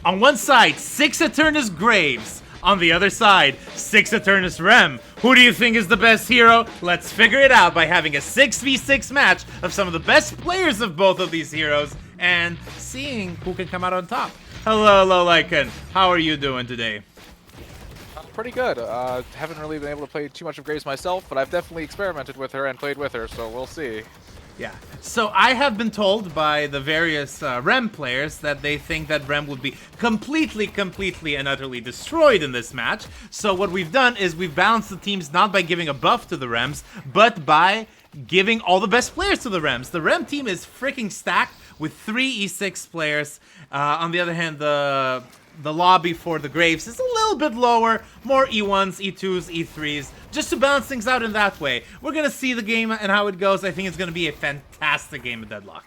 On one side, 6 Eternus Graves. On the other side, 6 Eternus Rem. Who do you think is the best hero? Let's figure it out by having a 6v6 match of some of the best players of both of these heroes and seeing who can come out on top. Hello, Lycan. How are you doing today? Pretty good. Haven't really been able to play too much of Graves myself, but I've definitely experimented with her and played with her, so we'll see. Yeah. So I have been told by the various REM players that they think that REM would be completely and utterly destroyed in this match. So what we've done is we've balanced the teams not by giving a buff to the REMs, but by giving all the best players to the REMs. The REM team is freaking stacked with 3 E6 players. On the other hand, the lobby for the Graves is a little bit lower, more E1s, E2s, E3s, just to balance things out in that way. We're going to see the game and how it goes. I think it's going to be a fantastic game of Deadlock.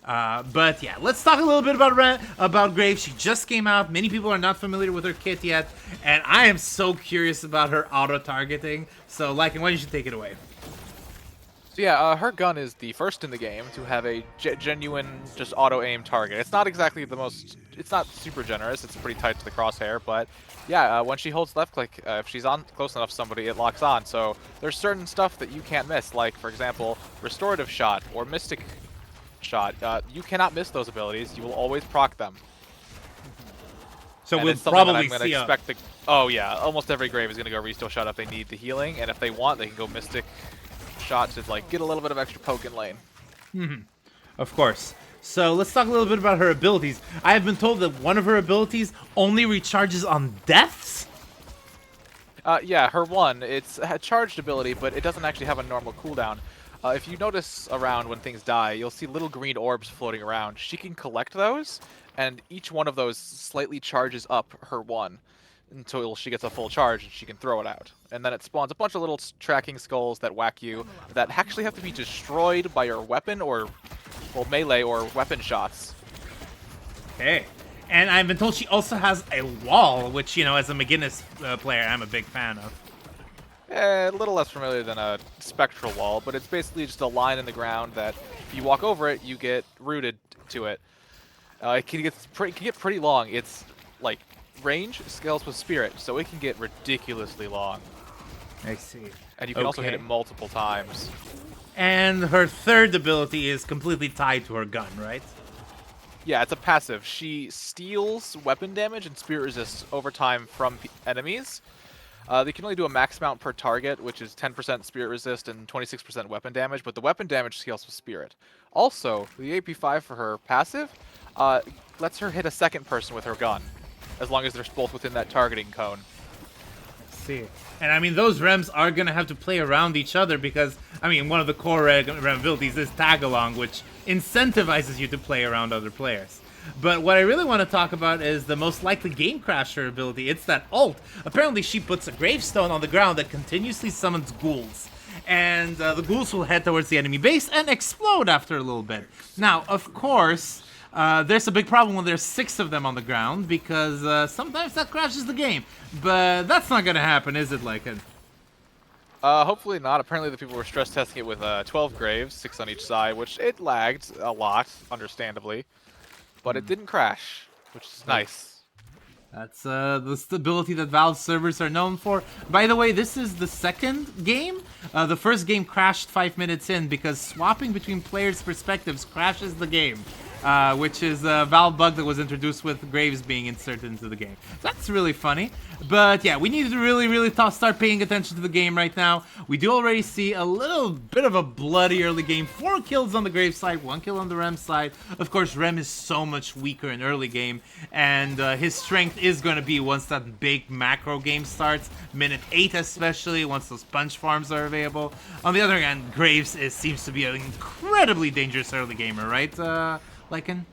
But yeah, let's talk a little bit about Graves. She just came out. Many people are not familiar with her kit yet, and I am so curious about her auto-targeting. So, Lycan, why don't you take it away? So yeah, her gun is the first in the game to have a genuine, just auto-aim target. It's not exactly the most, it's not super generous, it's pretty tight to the crosshair, but yeah, when she holds left click, if she's on close enough to somebody, it locks on. So there's certain stuff that you can't miss, like, for example, Restorative Shot or Mystic Shot. You cannot miss those abilities, you will always proc them. So and we'll probably see Oh yeah, almost every Grave is going to go Restore Shot if they need the healing, and if they want, they can go Mystic Shot to like get a little bit of extra poke in lane. Of course. So let's talk a little bit about her abilities. I have been told that one of her abilities only recharges on deaths. Yeah, her one, it's a charged ability, but it doesn't actually have a normal cooldown. If you notice around when things die, you'll see little green orbs floating around. She can collect those, and each one of those slightly charges up her one until she gets a full charge and she can throw it out. And then it spawns a bunch of little tracking skulls that whack you that actually have to be destroyed by your weapon or, well, melee or weapon shots. Okay. And I've been told she also has a wall, which, you know, as a McGinnis player, I'm a big fan of. A little less familiar than a spectral wall, but it's basically just a line in the ground that if you walk over it, you get rooted to it. It can get pretty long. It's like range scales with spirit, so it can get ridiculously long. I see. And you can also hit it multiple times. And her third ability is completely tied to her gun, right? Yeah, it's a passive. She steals weapon damage and spirit resist over time from enemies. They can only do a max amount per target, which is 10% spirit resist and 26% weapon damage, but the weapon damage scales with spirit. Also, the AP5 for her passive lets her hit a second person with her gun, as long as they're both within that targeting cone. Let's see. And I mean, those REMs are going to have to play around each other because, I mean, one of the core REM abilities is tag along, which incentivizes you to play around other players. But what I really want to talk about is the most likely game crasher ability. It's that ult. Apparently, she puts a gravestone on the ground that continuously summons ghouls. And the ghouls will head towards the enemy base and explode after a little bit. Now, of course, there's a big problem when there's 6 of them on the ground because sometimes that crashes the game. But that's not going to happen, is it, Lycan? Hopefully not. Apparently the people were stress testing it with 12 Graves, 6 on each side, which it lagged a lot, understandably. But it didn't crash, which is nice. That's the stability that Valve servers are known for. By the way, this is the second game. The first game crashed 5 minutes in because swapping between players' perspectives crashes the game. Which is a Valve bug that was introduced with Graves being inserted into the game. That's really funny. But yeah, we need to really start paying attention to the game right now. We do already see a little bit of a bloody early game. 4 kills on the Graves side, 1 kill on the Rem side. Of course, Rem is so much weaker in early game, and his strength is going to be once that big macro game starts, minute 8 especially, once those punch farms are available. On the other hand, Graves seems to be an incredibly dangerous early gamer, right? Lycan?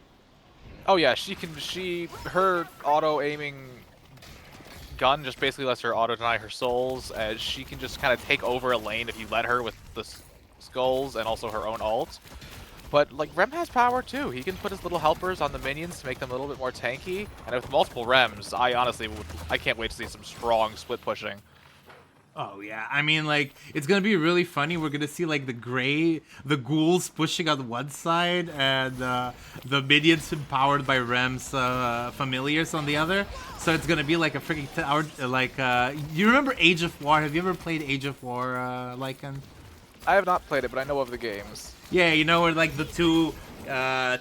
Oh yeah, her auto-aiming gun just basically lets her auto-deny her souls, as she can just kind of take over a lane if you let her with the skulls and also her own ult. But like Rem has power too. He can put his little helpers on the minions to make them a little bit more tanky, and with multiple Rems, I honestly can't wait to see some strong split pushing. Oh yeah, I mean, like, it's gonna be really funny. We're gonna see like the ghouls pushing on one side, and the minions empowered by Rem's familiars on the other. So it's gonna be like a freaking tower. Like, you remember Age of War? Have you ever played Age of War, Lycan? I have not played it, but I know of the games. Yeah, you know where like the two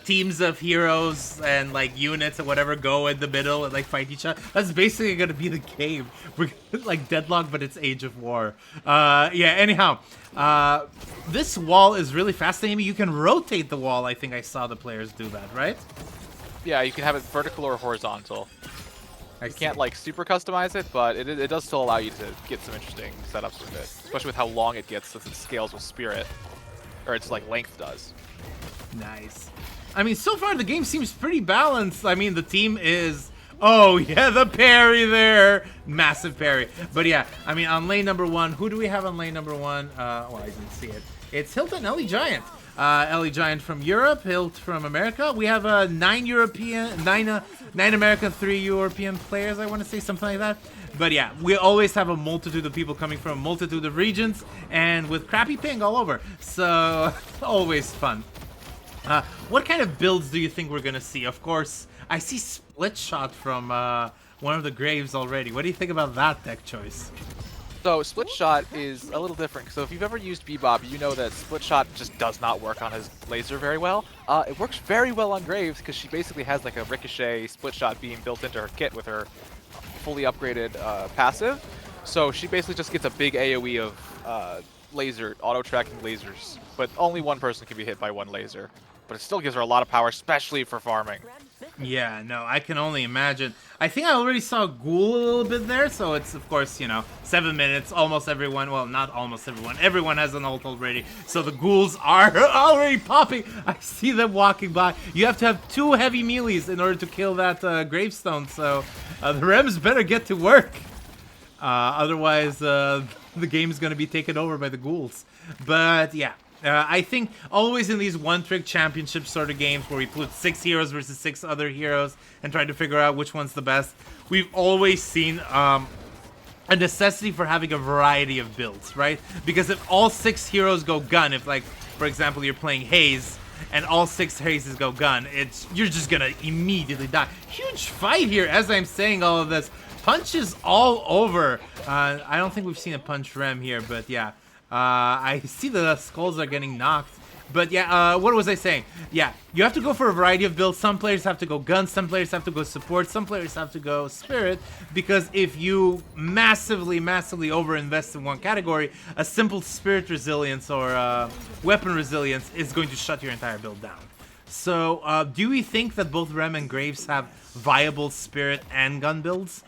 teams of heroes and like units or whatever go in the middle and like fight each other. That's basically gonna be the game. We're like Deadlock, but it's Age of War. Yeah. Anyhow, this wall is really fascinating. You can rotate the wall. I think I saw the players do that, right? Yeah, you can have it vertical or horizontal. I You can't like super customize it, but it does still allow you to get some interesting setups with it, especially with how long it gets since it scales with spirit, or its like length does. Nice. I mean, so far the game seems pretty balanced. I mean, the team is... Oh, yeah, the parry there. Massive parry. But yeah, I mean, on lane number 1, who do we have on lane number 1? Well, I didn't see it. It's Hilt and Ellie Giant. Ellie Giant from Europe, Hilt from America. We have 9 American, 3 European players, I want to say, something like that. But yeah, we always have a multitude of people coming from a multitude of regions, and with crappy ping all over. So, always fun. What kind of builds do you think we're gonna see? Of course, I see Split Shot from one of the Graves already. What do you think about that deck choice? So Split Shot is a little different. So if you've ever used Bebop, you know that Split Shot just does not work on his laser very well. It works very well on Graves because she basically has like a Ricochet Split Shot beam built into her kit with her fully upgraded passive. So she basically just gets a big AoE of laser, auto-tracking lasers. But only one person can be hit by one laser. But it still gives her a lot of power, especially for farming. Yeah, no, I can only imagine. I think I already saw Ghoul a little bit there, so it's, of course, you know, 7 minutes, almost everyone, well, not almost everyone has an ult already, so the Ghouls are already popping. I see them walking by. You have to have 2 heavy melees in order to kill that gravestone, so the Rems better get to work. Otherwise, the game's gonna be taken over by the Ghouls. But, yeah. I think always in these one-trick championship sort of games where we put 6 heroes versus 6 other heroes and try to figure out which one's the best, we've always seen a necessity for having a variety of builds, right? Because if all 6 heroes go gun, if like, for example, you're playing Haze and all 6 Hazes go gun, you're just gonna immediately die. Huge fight here as I'm saying all of this. Punches all over. I don't think we've seen a punch Rem here, but yeah. I see the skulls are getting knocked. But yeah, what was I saying? Yeah, you have to go for a variety of builds. Some players have to go gun, some players have to go support, some players have to go spirit. Because if you massively overinvest in one category, a simple spirit resilience or weapon resilience is going to shut your entire build down. So, do we think that both Rem and Graves have viable spirit and gun builds?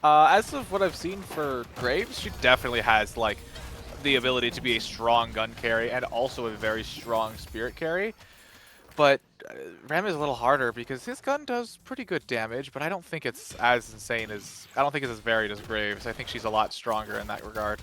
As of what I've seen for Graves, she definitely has, like, the ability to be a strong gun carry and also a very strong spirit carry. But Rem is a little harder because his gun does pretty good damage, but I don't think it's as insane as... I don't think it's as varied as Graves. I think she's a lot stronger in that regard.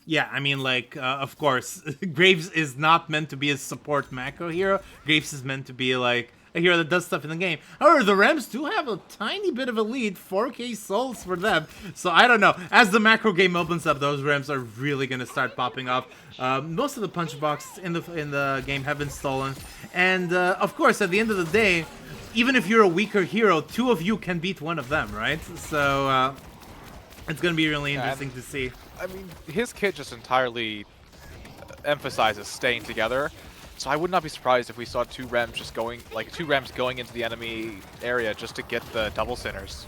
Yeah, I mean, like, of course, Graves is not meant to be a support macro hero. Graves is meant to be, like, a hero that does stuff in the game. However, the Rems do have a tiny bit of a lead, 4k souls for them. So I don't know. As the macro game opens up, those Rems are really gonna start popping off. Most of the punch boxes in the game have been stolen, and of course, at the end of the day, even if you're a weaker hero, 2 of you can beat 1 of them, right? So it's gonna be really interesting to see. I mean, his kit just entirely emphasizes staying together. So I would not be surprised if we saw 2 Rems just going, like 2 Rems going into the enemy area just to get the double centers.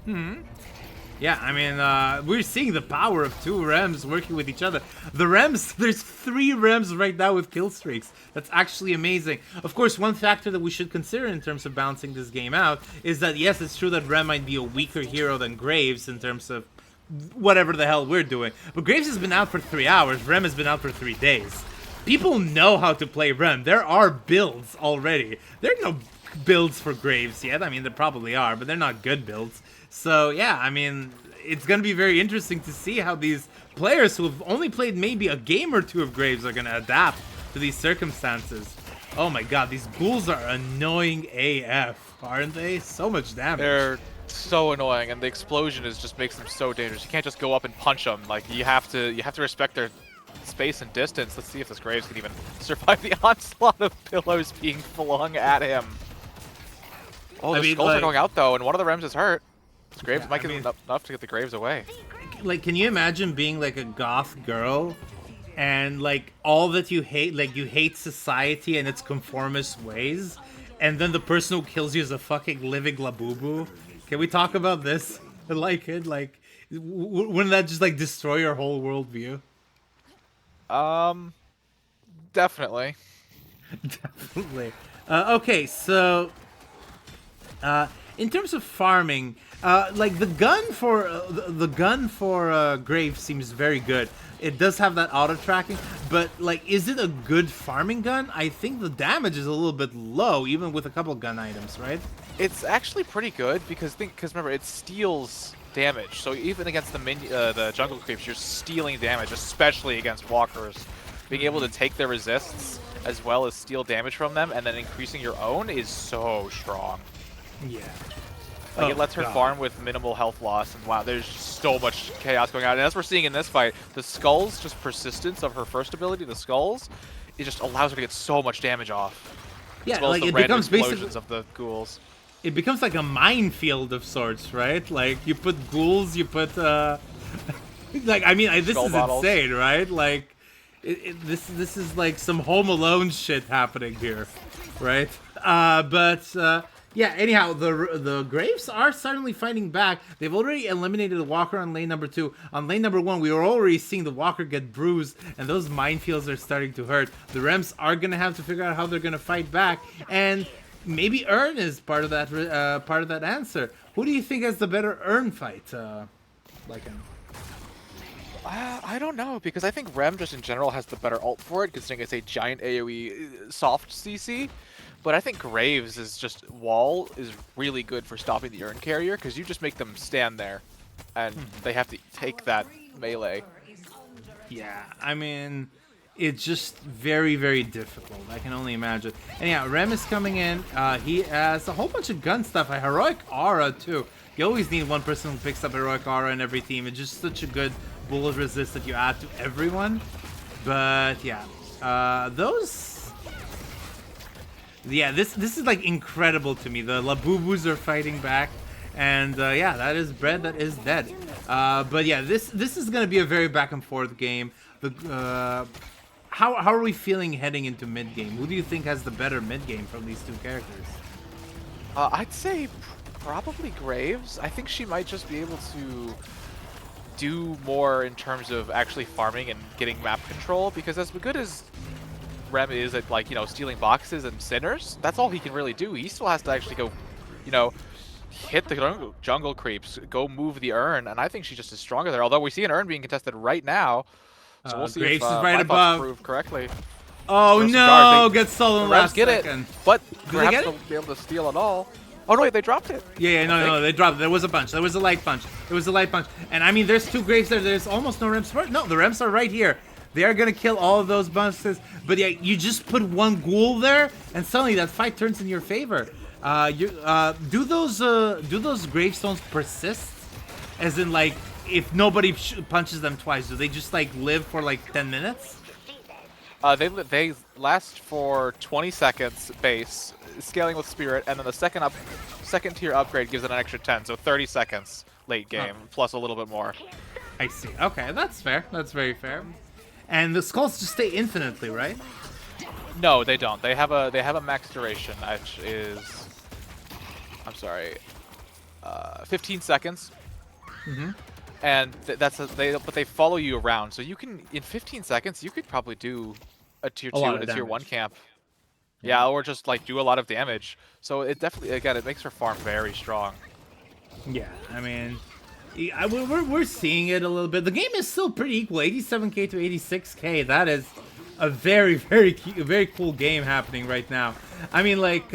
Yeah, I mean, we're seeing the power of 2 Rems working with each other. The Rems, there's 3 Rems right now with kill streaks. That's actually amazing. Of course, one factor that we should consider in terms of balancing this game out is that, yes, it's true that Rem might be a weaker hero than Graves in terms of whatever the hell we're doing. But Graves has been out for 3 hours. Rem has been out for 3 days. People know how to play Rem. There are builds already. There are no builds for Graves yet. I mean, there probably are, but they're not good builds. So, yeah, I mean, it's going to be very interesting to see how these players who have only played maybe a game or 2 of Graves are going to adapt to these circumstances. Oh my god, these ghouls are annoying AF. aren't they? So much damage. They're so annoying, and the explosion just makes them so dangerous. You can't just go up and punch them. Like you have to respect their space and distance. Let's see if this Graves can even survive the onslaught of pillows being flung at him. Oh, the skulls are going out though, and one of the Rems is hurt. This Graves might get enough to get the Graves away. Like, can you imagine being like a goth girl, and like all that you hate, like you hate society and its conformist ways, and then the person who kills you is a fucking living Labubu? Can we talk about this? Like it, like, wouldn't that just like destroy your whole worldview? Definitely. Definitely. Okay, so in terms of farming, like the gun for Graves seems very good. It does have that auto tracking, but like, is it a good farming gun? I think the damage is a little bit low, even with a couple gun items, right? It's actually pretty good because remember, it steals damage. So even against the jungle creeps, you're stealing damage, especially against walkers. Being able to take their resists as well as steal damage from them, and then increasing your own is so strong. Yeah. Like, it lets her farm with minimal health loss, and wow, there's so much chaos going on. And as we're seeing in this fight, the skulls, just persistence of her first ability, the skulls, it just allows her to get so much damage off. Yeah, as well like as the it random becomes basically explosions of the ghouls. It becomes like a minefield of sorts, right? Like you put ghouls, you put like, I mean, this is insane, right? Like this is like some Home Alone shit happening here, right? Yeah, anyhow, the Graves are suddenly fighting back. They've already eliminated the Walker on lane number 2. On lane number 1, we were already seeing the Walker get bruised, and those minefields are starting to hurt. The Rems are going to have to figure out how they're going to fight back, and maybe Urn is part of that answer. Who do you think has the better Urn fight? I don't know, because I think Rem just in general has the better ult for it, considering it's a giant AoE soft CC. But I think Graves is just wall is really good for stopping the Urn carrier, because you just make them stand there, and they have to take that melee. Yeah, I mean, it's just very, very difficult. I can only imagine. And yeah, Rem is coming in. He has a whole bunch of gun stuff. A heroic aura too. You always need one person who picks up heroic aura in every team. It's just such a good bullet resist that you add to everyone. But yeah, this is like incredible to me. The Labubus are fighting back, and yeah, that is bread that is dead. But yeah, this is gonna be a very back and forth game. How are we feeling heading into mid game? Who do you think has the better mid game from these two characters? I'd say probably Graves. I think she might just be able to do more in terms of actually farming and getting map control, because as good as Rem is at, like, you know, stealing boxes and sinners, that's all he can really do. He still has to actually go, you know, hit the jungle creeps, go move the Urn, and I think she's just as stronger there. Although we see an Urn being contested right now, so we'll see Graves if is right my above. Proved correctly. Oh no! Gets stolen last second. It, but Did they get perhaps they'll be able to steal it all. Oh no, wait, they dropped it. Yeah, no, they dropped it. There was a bunch. There was a light punch. There was a light punch. And I mean, there's two Graves there. There's almost no Rems. No, the Rems are right here. They are going to kill all of those bunches. But yeah, you just put one ghoul there, and suddenly that fight turns in your favor. Do those gravestones persist? As in, like, if nobody punches them twice, do they just, like, live for, like, 10 minutes? They last for 20 seconds base, scaling with Spirit, and then the second tier upgrade gives it an extra 10, so 30 seconds late game, plus a little bit more. I see. Okay, that's fair. That's very fair. And the skulls just stay infinitely, right? No, they don't. They have a max duration, which is, I'm sorry, 15 seconds. Mm-hmm. And but they follow you around, so you can, in 15 seconds you could probably do a tier 2 and a tier 1 camp. Yeah, or just like do a lot of damage. So it definitely, again, it makes her farm very strong. Yeah, I mean, we're seeing it a little bit. The game is still pretty equal, 87k to 86k. That is a very, very cool game happening right now. I mean, like,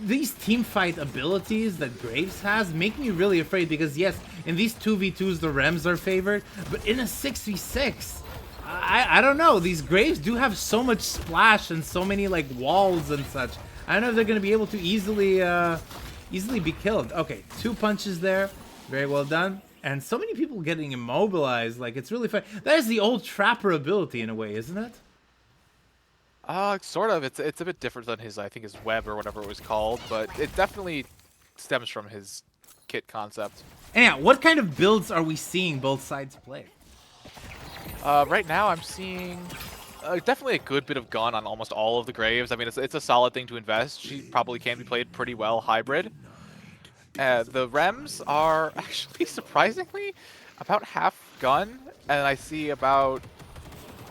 these team fight abilities that Graves has make me really afraid, because yes, in these 2v2s the Rems are favored, but in a 6v6, I don't know, these Graves do have so much splash and so many, like, walls and such. I don't know if they're going to be able to easily be killed. Okay, 2 punches there. Very well done. And so many people getting immobilized. Like, it's really fun. That is the old Trapper ability in a way, isn't it? Sort of. It's a bit different than his, I think, his web or whatever it was called, but it definitely stems from his kit concept. Anyhow, what kind of builds are we seeing both sides play? Right now, I'm seeing definitely a good bit of gun on almost all of the Graves. I mean, it's a solid thing to invest. She probably can be played pretty well hybrid. The Rems are actually surprisingly about half gun, and I see about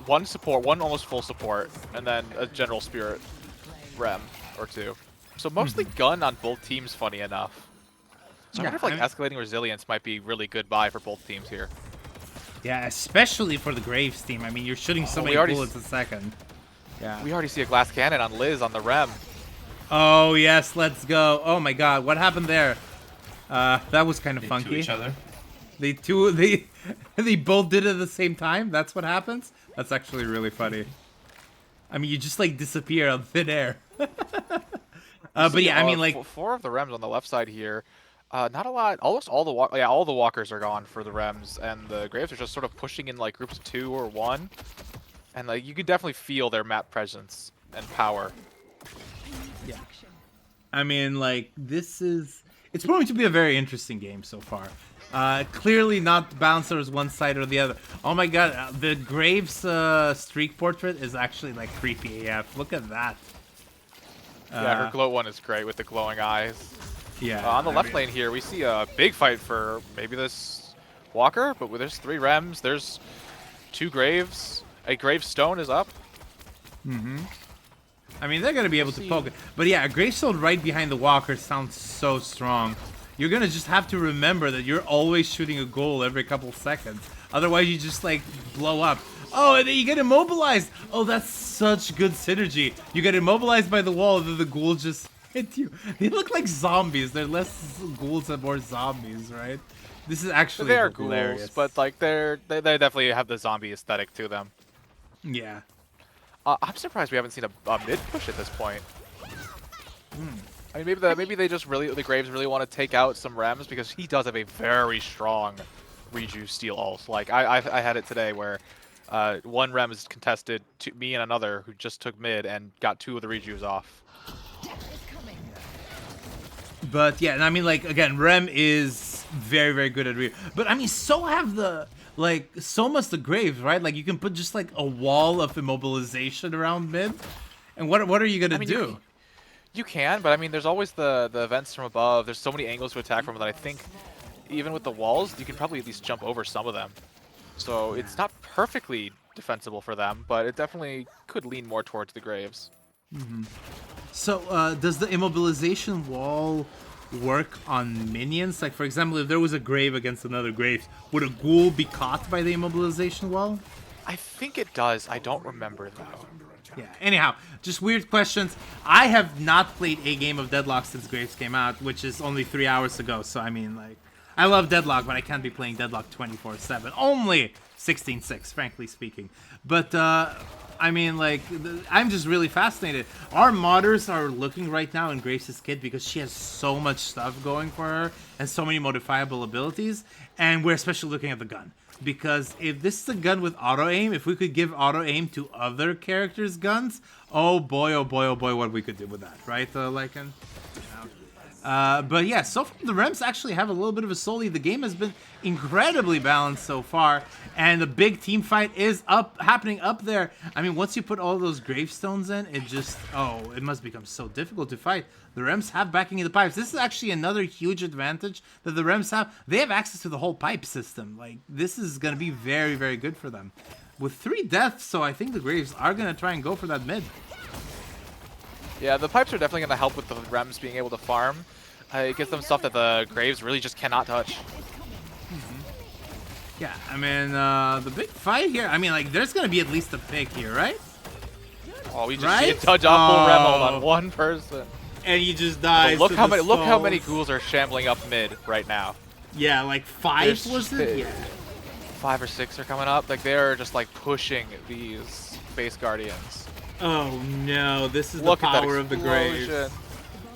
one support, one almost full support, and then a general spirit Rem or 2. So mostly gun on both teams, funny enough. So I wonder if like escalating resilience might be really good buy for both teams here. Yeah, especially for the Graves team. I mean, you're shooting so many bullets a second. Yeah. We already see a glass cannon on Liz on the Rem. Oh yes, let's go. Oh my God, what happened there? That was kind of funky. To each other. They both did it at the same time. That's what happens. That's actually really funny. I mean, you just like disappear on thin air. But yeah, I mean, like 4 of the Rems on the left side here. Not a lot. Almost all the all the walkers are gone for the Rems, and the Graves are just sort of pushing in like groups of 2 or 1, and like you can definitely feel their map presence and power. Yeah. I mean, like it's proving to be a very interesting game so far. Clearly not balanced as one side or the other. Oh my God, the Graves streak portrait is actually like creepy AF. Look at that. Yeah, her glow one is great with the glowing eyes. Yeah. On the left lane here, we see a big fight for maybe this Walker, but there's 3 Rems, there's 2 Graves, a Gravestone is up. I mean, they're going to be able to poke it. But yeah, a Gravestone right behind the Walker sounds so strong. You're going to just have to remember that you're always shooting a goal every couple seconds. Otherwise, you just, like, blow up. Oh, and then you get immobilized. Oh, that's such good synergy. You get immobilized by the wall, and then the ghouls just hit you. They look like zombies. They're less ghouls and more zombies, right? This is actually They're hilarious. ghouls, but, like, they definitely have the zombie aesthetic to them. Yeah. I'm surprised we haven't seen a mid push at this point. I mean, maybe they just the Graves really want to take out some Rems because he does have a very strong rejuice steal ult. Like I had it today where one Rem is contested to me and another who just took mid and got 2 of the rejuice off. But yeah, and I mean, like, again, Rem is very, very good at rejuice. But I mean, so have so must the Graves, right? Like, you can put just like a wall of immobilization around mid. And what are you gonna do? You can, but I mean, there's always the events from above. There's so many angles to attack from that I think even with the walls, you can probably at least jump over some of them. So it's not perfectly defensible for them, but it definitely could lean more towards the Graves. So does the immobilization wall work on minions? Like, for example, if there was a Grave against another Grave, would a Ghoul be caught by the immobilization wall? I think it does. I don't remember, though. Yeah, anyhow, just weird questions. I have not played a game of Deadlock since Graves came out, which is only 3 hours ago. So, I mean, like, I love Deadlock, but I can't be playing Deadlock 24/7. Only 16:6, frankly speaking. But, I mean, like, I'm just really fascinated. Our modders are looking right now in Graves' kit because she has so much stuff going for her and so many modifiable abilities. And we're especially looking at the gun. Because if this is a gun with auto-aim, if we could give auto-aim to other characters' guns, oh boy, what we could do with that, right, Lycan? But yeah, so far the Rems actually have a little bit of a soul lead. The game has been incredibly balanced so far, and the big team fight is happening up there. I mean, once you put all those gravestones in, it must become so difficult to fight. The Rems have backing in the pipes. This is actually another huge advantage that the Rems have. They have access to the whole pipe system. Like, this is going to be very, very good for them. With 3 deaths, so I think the Graves are going to try and go for that mid. Yeah, the pipes are definitely going to help with the Rems being able to farm. It gives them stuff that the Graves really just cannot touch. Yeah, I mean, the big fight here, I mean, like, there's going to be at least a pick here, right? Oh, we just see a touch off full Rem ult on one person. And he just dies. Look how many ghouls are shambling up mid right now. Yeah, like 5 was it? Yeah. 5 or 6 are coming up. Like, they're just like pushing these base guardians. Oh no, this is Look the at that power of the Graves. explosion.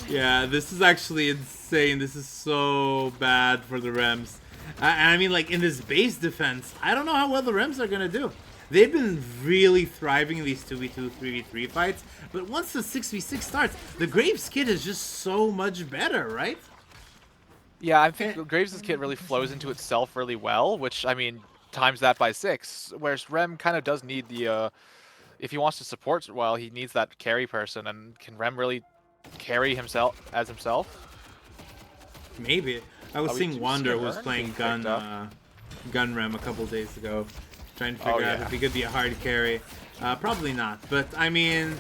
Yeah, this is actually insane. This is so bad for the Rems. And I mean, like, in this base defense, I don't know how well the Rems are going to do. They've been really thriving in these 2v2, 3v3 fights. But once the 6v6 starts, the Graves kit is just so much better, right? Yeah, I think Graves' kit really flows into itself really well, which, I mean, times that by 6. Whereas Rem kind of does need the, if he wants to support well, he needs that carry person. And can Rem really carry himself as himself? Maybe. I was seeing Wander was playing gun Rem a couple days ago, trying to figure out if he could be a hard carry. Probably not, but I mean,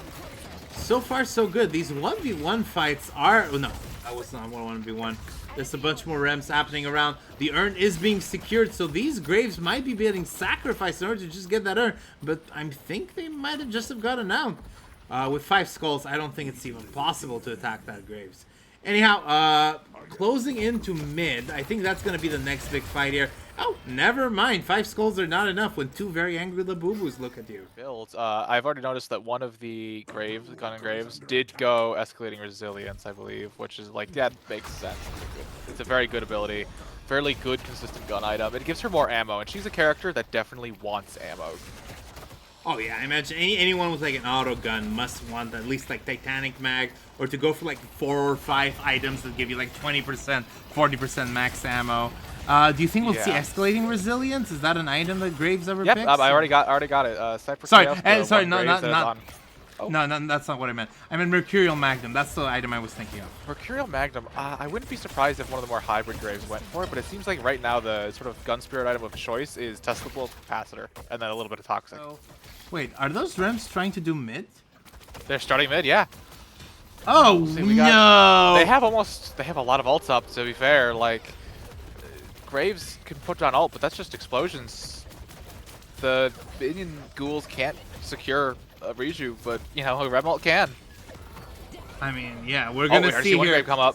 so far so good. These 1v1 fights are... Oh no, that was not 1v1. There's a bunch more Rems happening around. The urn is being secured, so these Graves might be getting sacrificed in order to just get that urn, but I think they might have just have gotten out. With 5 skulls, I don't think it's even possible to attack that Graves. Anyhow, closing into mid, I think that's going to be the next big fight here. Oh, never mind. 5 skulls are not enough when 2 very angry Labubus look at you. Builds. I've already noticed that one of the Graves, Gun and Graves, did go escalating resilience, I believe, which is like, that makes sense. It's a very good ability. Fairly good, consistent gun item. It gives her more ammo, and she's a character that definitely wants ammo. Oh yeah, I imagine anyone with like an auto gun must want at least like Titanic mag, or to go for like 4 or 5 items that give you like 20%, 40% max ammo. Do you think we'll see escalating resilience? Is that an item that Graves ever picks? I already got it. Sorry, no, that's not what I meant. I meant Mercurial Magnum. That's the item I was thinking of. Mercurial Magnum. I wouldn't be surprised if one of the more hybrid Graves went for it, but it seems like right now the sort of gun spirit item of choice is Testable Capacitor, and then a little bit of Toxic. So, wait, are those Rems trying to do mid? They're starting mid, yeah. Oh no! They have a lot of ults up. To be fair, like Graves can put down ult, but that's just explosions. The minion ghouls can't secure a Riju, but you know, a Rem ult can. I mean, yeah, we're gonna see one here. Grave come up.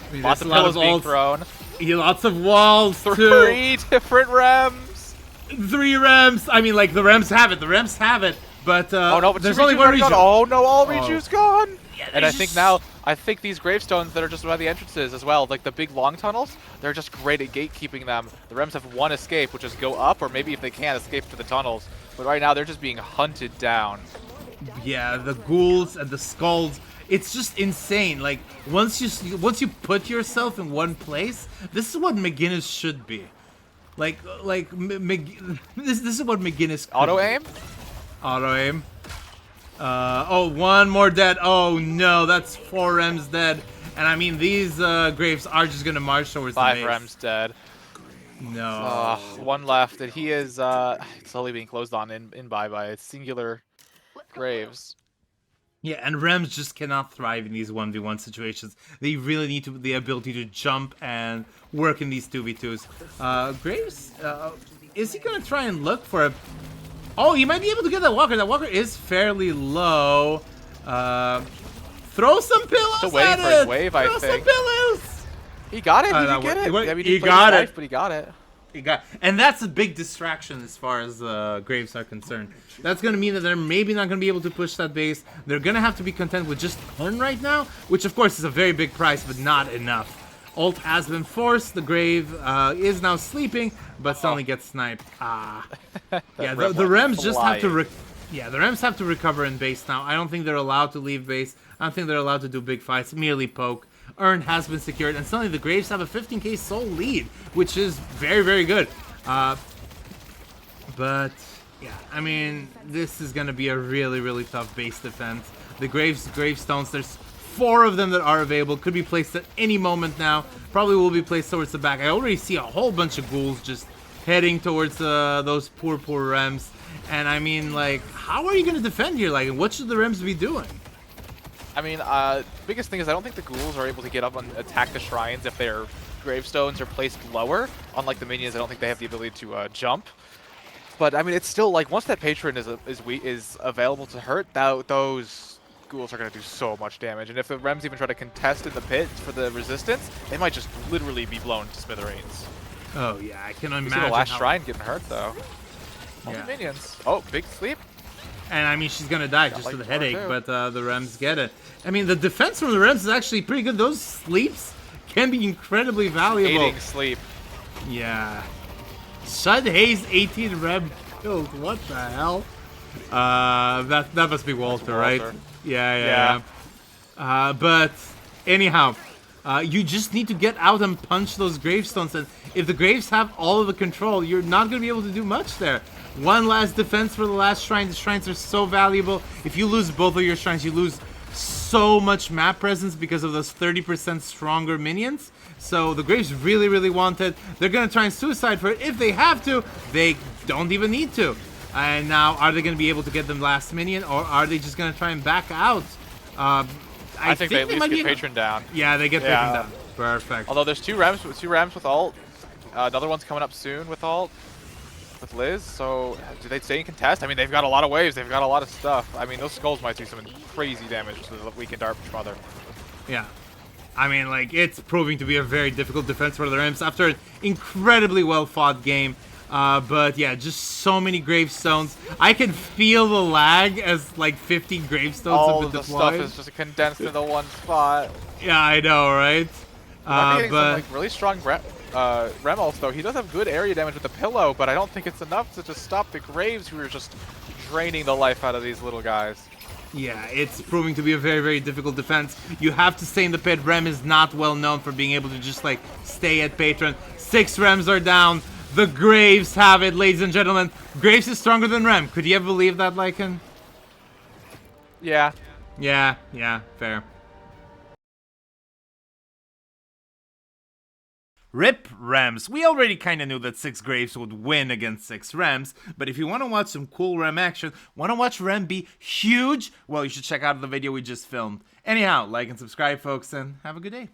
I mean, Lots of pillows being thrown. Lots of walls. 3 different Rems. 3 Rems. I mean, like the Rems have it. The Rems have it. But oh no, but there's only one Riju. Oh no, all Riju's gone. Yeah, and I think these gravestones that are just by the entrances as well, like the big long tunnels, they're just great at gatekeeping them. The Rems have one escape, which is go up, or maybe if they can't, escape to the tunnels. But right now, they're just being hunted down. Yeah, the ghouls and the skulls. It's just insane. Like once you put yourself in one place, this is what McGinnis should be. Like this is what McGinnis. Auto aim. Auto aim. Oh, one more dead. Oh no, that's 4 Rems dead. And I mean, these Graves are just gonna march towards 5 the base. Rems dead. No. One left, and he is slowly being closed on in by singular Graves. Yeah, and Rems just cannot thrive in these 1v1 situations. They really need the ability to jump and work in these 2v2s. Graves, is he gonna try and look for a... Oh, he might be able to get that Walker. That Walker is fairly low. Throw some pillows Still waiting for his wave, I think. Throw some pillows! He got it. Did he get it? Yeah, he got it. But he got it. And that's a big distraction as far as Graves are concerned. That's going to mean that they're maybe not going to be able to push that base. They're going to have to be content with just turn right now, which of course is a very big price, but not enough. Ult has been forced. The Grave is now sleeping, but suddenly gets sniped. Yeah, the Rems just have to... the Rems have to recover in base now. I don't think they're allowed to leave base. I don't think they're allowed to do big fights. Merely poke. Urn has been secured, and suddenly the Graves have a 15k soul lead, which is very, very good. But yeah, I mean, this is gonna be a really, really tough base defense. The gravestones, there's 4 of them that are available, could be placed at any moment now. Probably will be placed towards the back. I already see a whole bunch of ghouls just heading towards those poor Rems. And I mean, like, how are you gonna defend here? Like, what should the Rems be doing? I mean, biggest thing is I don't think the ghouls are able to get up and attack the shrines if their gravestones are placed lower. Unlike the minions, I don't think they have the ability to jump. But I mean, it's still like once that patron is available to hurt, those ghouls are going to do so much damage. And if the Rems even try to contest in the pit for the resistance, they might just literally be blown to smithereens. Oh yeah, I can imagine. You see the last shrine getting hurt though. Yeah. Minions. Oh, big sleep. And I mean, she's gonna die just to the headache, but the Rems get it. I mean, the defense from the Rems is actually pretty good. Those sleeps can be incredibly valuable. Aiding sleep. Yeah. Shud Hayes 18 Rem killed. What the hell? That must be Walter, right? Yeah. But anyhow, you just need to get out and punch those gravestones. And if the graves have all of the control, you're not going to be able to do much there. One last defense for the last shrine. The shrines are so valuable. If you lose both of your shrines, you lose so much map presence because of those 30% stronger minions. So the graves really, really want it. They're going to try and suicide for it. If they have to, they don't even need to. And now, are they going to be able to get the last minion, or are they just going to try and back out? I think they at least get Patron down. Yeah, they get Patron down. Perfect. Although there's two Rems with ult. Another one's coming up soon with ult. With Liz, so do they stay in contest? I mean, they've got a lot of waves, they've got a lot of stuff. I mean, those skulls might do some crazy damage to the weakened Archmother. Yeah. I mean, like, it's proving to be a very difficult defense for the Rams after an incredibly well-fought game. But yeah, just so many gravestones. I can feel the lag as like 50 gravestones all have been of the deployed. stuff is just condensed into one spot. Yeah, I know, right? Might be getting some like really strong Rem ults though. He does have good area damage with the pillow, but I don't think it's enough to just stop the Graves, who are just draining the life out of these little guys. Yeah, it's proving to be a very, very difficult defense. You have to stay in the pit. Rem is not well known for being able to just like stay at Patron. 6 Rems are down. The Graves have it, ladies and gentlemen. Graves is stronger than Rem. Could you ever believe that, Lycan? Yeah. Yeah, fair. RIP Rems. We already kinda knew that 6 Graves would win against 6 Rems, but if you wanna watch some cool Rem action, wanna watch Rem be huge, well, you should check out the video we just filmed. Anyhow, like and subscribe, folks, and have a good day.